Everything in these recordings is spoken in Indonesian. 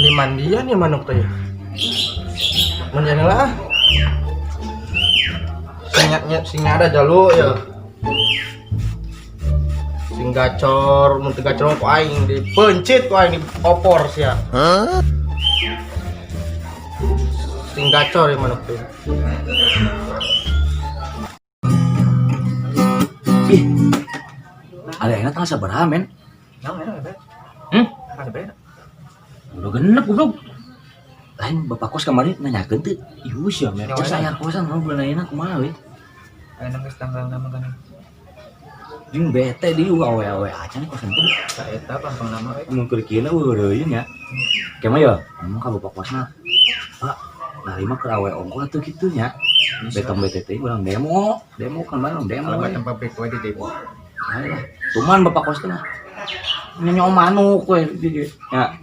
Mandi-mandian ya manuk teh. Mandian lah. Singa ada jalu ya. Sing gacor, mun teu gacor ku aing dipencit ku aing diopor sia. Sing gacor ya manuk teh. Ih, ada enak tanggal sabaraha men? Naon eta? Ada beda. Udah genep goblok. Lain bapak kos kemarin nanyakeun teu. Ieu sia men. Nyawa Saya kosan nu bulan ayeuna kumaha we? Aya geus tanggal nama kan. Jeung bete di awe-awe acan kosan teh. Ka eta pang nama we. Mun keur kieu eueuh nya. Kemah ya? Ngomong ka bapak kosna. Pak, narima keur awe ongko atuh kitu nya. Betong BTT urang demo kan mana demo. Alamat tempat pabrik we di demo. Ayolah, tuman bapak kos teh. Nyanyo manuk we di dieu. Ya.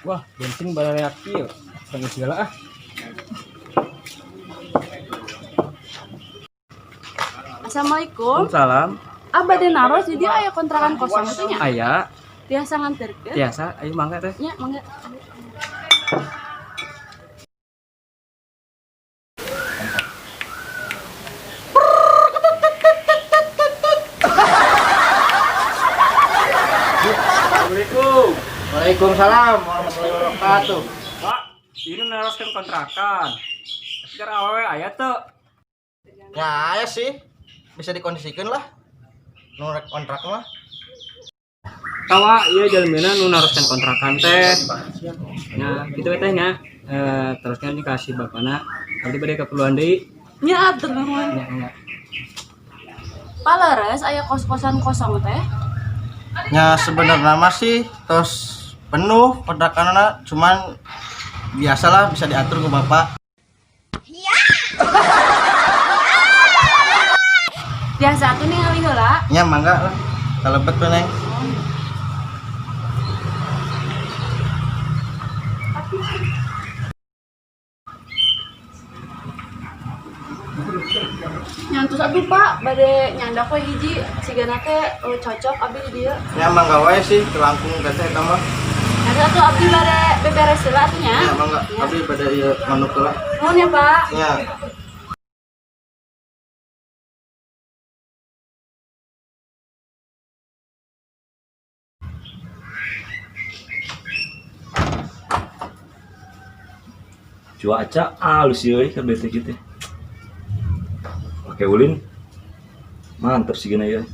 Wah, bensin bala reaksi ya. Sangat segala ah. Assalamualaikum. Salam. Abade naros jadi aya kontrakan kosong itu nya. Aya, Tiasa nganterkeun. biasa ayo mangga teh. Nya, mangga. Assalamualaikum. Waalaikumsalam warahmatullahi wabarakatuh. Pak, ini naroskan kontrakan. Sekarang awewe aya tuh. Ya, aya sih. Bisa dikondisikan lah. Nu rek kontrak mah. Tawa, iya jalmina nu naroskan kontrakan teh. Nah, gitu teh nya. Teruskan dikasih bapana. Nanti bade keperluan deui. Nya atuh nuhun. Nya. Paleres aya kos-kosan kosong teh. Ya sebenarnya mah sih tos penuh kontrakanana, cuman biasalah bisa diatur ke bapak. Biasa tuh ningali heula. Ya mangga lah. Kalebet we neng. Nyantos atuh Pak, bade nyandak we hiji sigana teh cocok abi di dieu. Ya mangga wae sih kelangkung teh eta mah. Nyantos atuh abdi bade beberes heula atuh nya. Ya mangga abdi pada ieu manuk heula. Nuhun ya Pak. Ya. Cuaca halus euy keur bete kitu. Oke ulin. Mantap sih gini ya.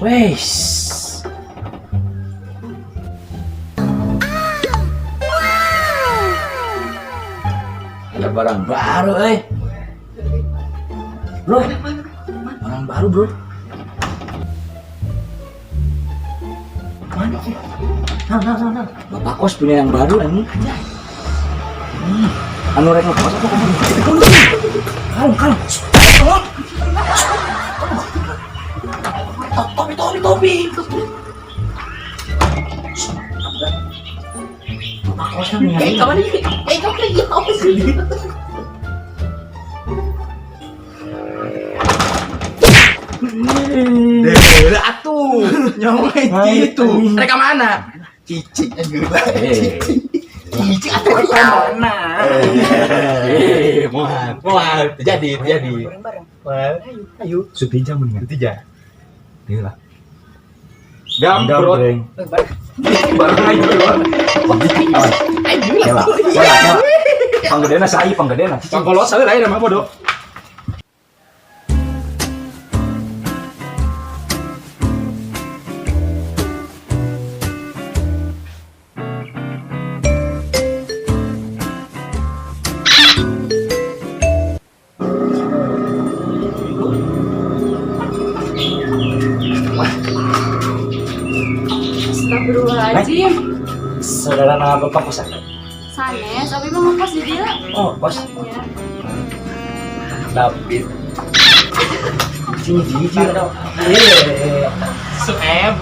Weis. Ada barang baru Bro. Barang baru, Bro. Mana sih? Nah. Bapak kos punya yang baru ini. Anu rek ngekos apa kamu? Kalem. Topi. Bapak kos kan nyari. Kapan iki? Topi ya apa sih? Deh, atuh. Nyawa gitu. Mereka mana? Cicik aja. Cicik atuh reka mana? Moal. Jadi. Moal. Ayo. Supinjam mendingan. Tiga. Ini lah. Dambrot. Barang aja. Nyala. Panggedena sai, panggedena. Pangkolos saya lain mah bodoh. Astagfirullahaladzim. Saudara nama bapak kosan. Sanes, abi mah ngekos di dia. Oh, bos. Ya. David. Sini. Suem.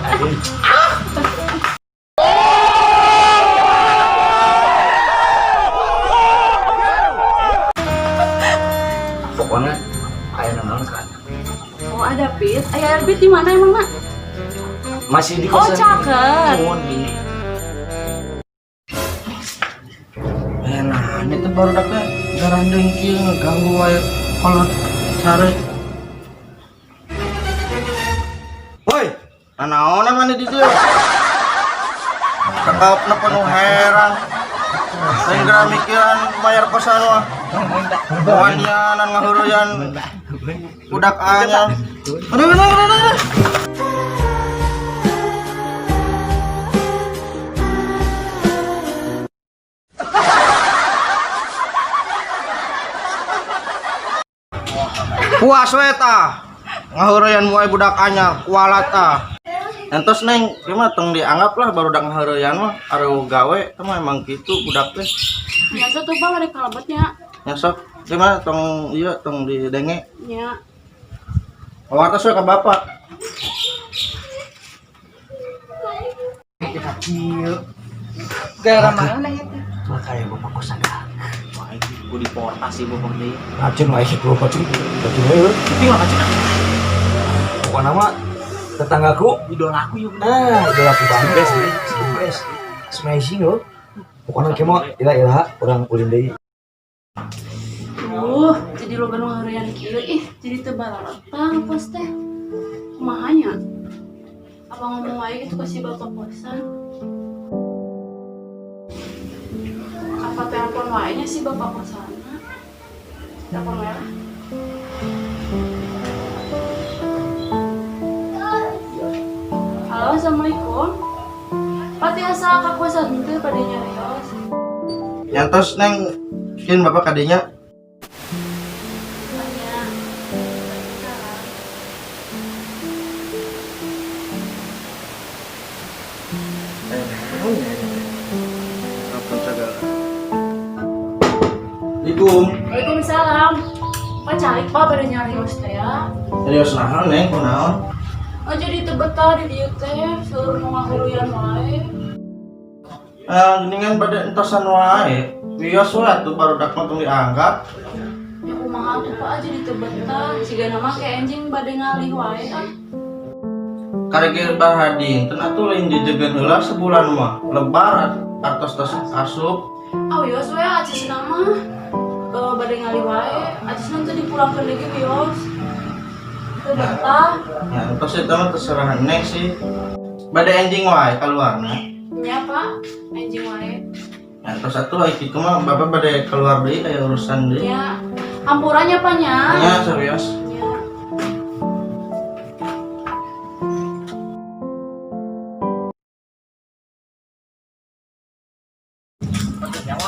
Pokoknya aya naon kan. Oh ada pit. Ayah pit di mana emang nak? Masih di Oh kosan. caket. Nah, ini tuh baru daknya garang dengki ngeganggu wae kalau sare. Woi, naonan mana di dieu? Cakapna penuh heran. Sehingga mikiran bayar kosan mah. Buanyanan ngahuruyan budak anyar. Aduh. Puas we tah. Ngahureyan moal budak anyar kualat tah. Entos neng, gimana tong dianggap lah baru dak ngahureyan mah arew gawe teh mah emang kitu budak teh. Biasa tuh bang ada kalebetnya. Nya sok gimana tong ieu tong didenge. Ya. Awatas we ka bapak. Gara mana ya? Makanya bapak kosan. Gue diportasi bapak deh. Acun lah itu acun. Acun euy. Tinggal aja. Pokoknya mah tetanggaku Idola aku yuk. nah idola aku banget best smashing loh pokoknya kayak mau ilah orang ulin deui Jadi lo baru ngarian kieu jadi tebal rata pos teh. Kumahanya? Apa ngomong wae gitu ke si bapak kosan? Apa telepon wae nya si bapak kosan? Telepon merah. Halo, assalamualaikum. Pati asa ka kosan teh pada nyarios. Nyantos neng kin bapak kadinya. Assalamualaikum. Waalaikumsalam. Pak cari pak pada nyarios teh ya. Serius naon neng kunaon? Oh jadi tebetah di dieu teh suruh ngahuruyan wae. Geningan pada entosan wae. Wios we atuh baru dak mah tong dianggap. Ya kumaha tuh pak jadi tebetah siga nama kayak anjing bade ngalih wae ah. Karege bahadin ten atuh lain dijegeun heula sebulan mah. Lebar artos tos asup. Wios we acis nama bade ngalih wae. Acis nanti dipulangkeun lagi wios. Tebetah. Ya entos eta mah terserah neng sih. Bade anjing wae keluarna. Ya pak, anjing wae. Ya entos atuh ai kitu mah bapak bade keluar deui aya urusan deui. Ya, ampurannya pak nya. Ya serius.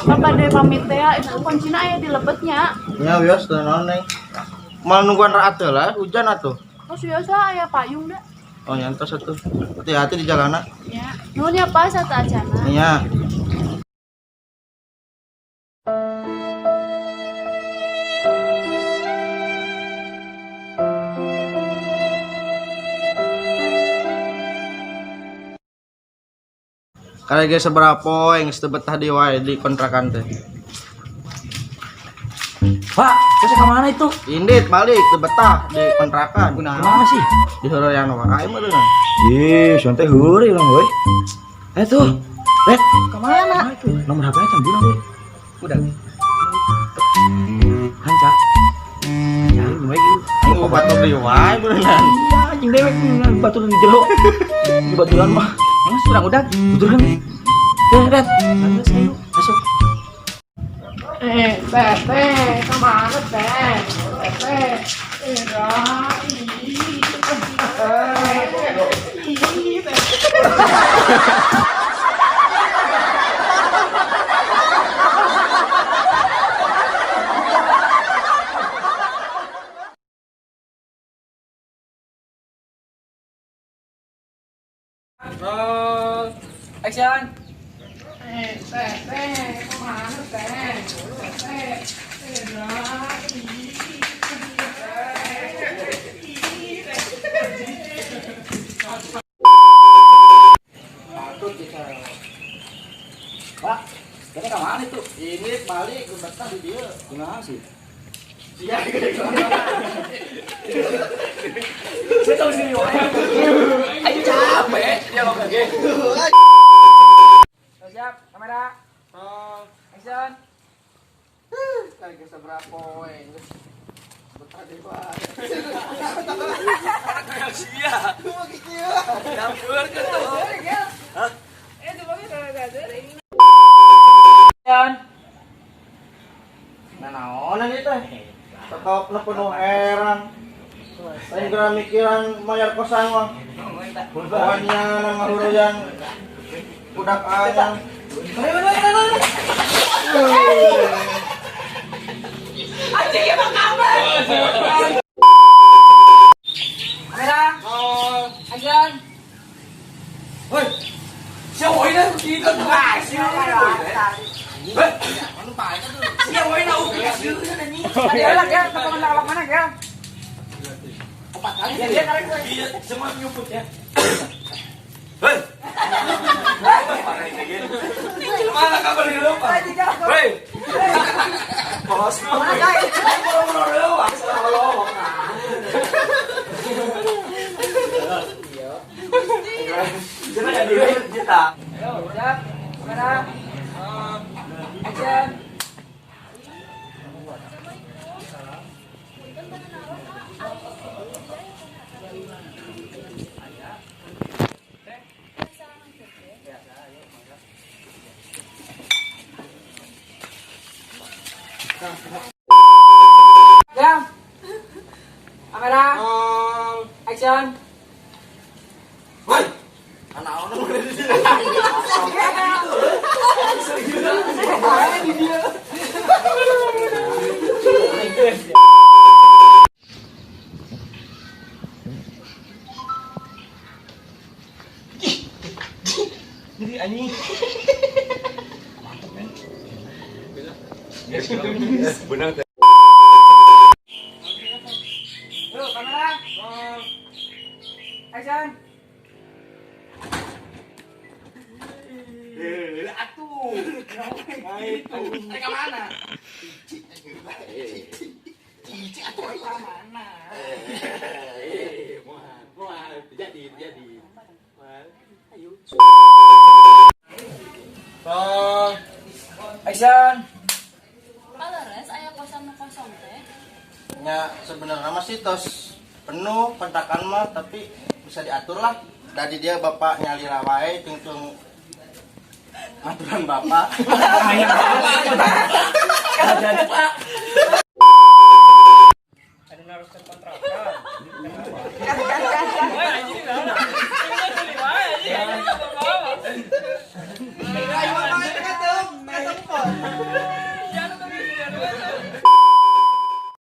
Bapak deh pamit teh ya, itu kuncinya aya di lebetnya. Ya wios teu naon neng. Mal nungguan raat heula hujan atuh. Terus biasa aya payung dah. Oh nyantos atuh. Hati-hati di jalanan. Ya, nuhun ya Pak satu acana. Iya. Karege seberapa yang betah di wae di kontrakan teh. pak terus kemana itu Indit balik teu betah di kontrakan. kemana sih Di heureyan wae mah dengan. ih santai heureuy urang we tuh red Kemana? nomor HP-nya can bilang we Udah. hanca ya we Aing batur di wae beunang. iya anjing dewek batur di jero di baturan mah Emang sudah udah. betul kan red masuk Teh, kemana teh? Teh, Roll. Action. kemana teh? balik budakna di dieu. Kumaha sih? Sia gede banget. Saya tahu sini wae. Ayo capek dia lo kage. Siap, kamera. Action. Lagi seberapa poe. Betah deh, Pak. Sia. Campur ke tuh. Hah? Action. Nah, naonan itu teh? Tetap penuh heran. Lain kira mikiran mayar kosan mah. Pokoknya nama huruyan budak anyar. Kamera. Action. Woi. Siapa ini kita tuh? Siapa ini tahu sih ini? Ada lagi ya, teman lawak mana ya? Iya, semua nyuput ya. Hei. Mana kabar di lupa? Hei. Bos, mana kai? Mau lewat, salah. Jangan jadi kita. Ayo, siap. Kamera. Action. Ya. Kamera. Action. Woi. Anak orang udah di sini. Jadi anjing. Benang teh. Yuk, kamera. Action. Atuh. Itu. Ke mana? Jadi. Action. Paleres aya kosan nu kosong teh. Ya sebenarnya masih tos penuh kontrakan mah tapi bisa diatur lah. Tadi dia bapak nyali rawai tung aturan bapak. Jadi Pak.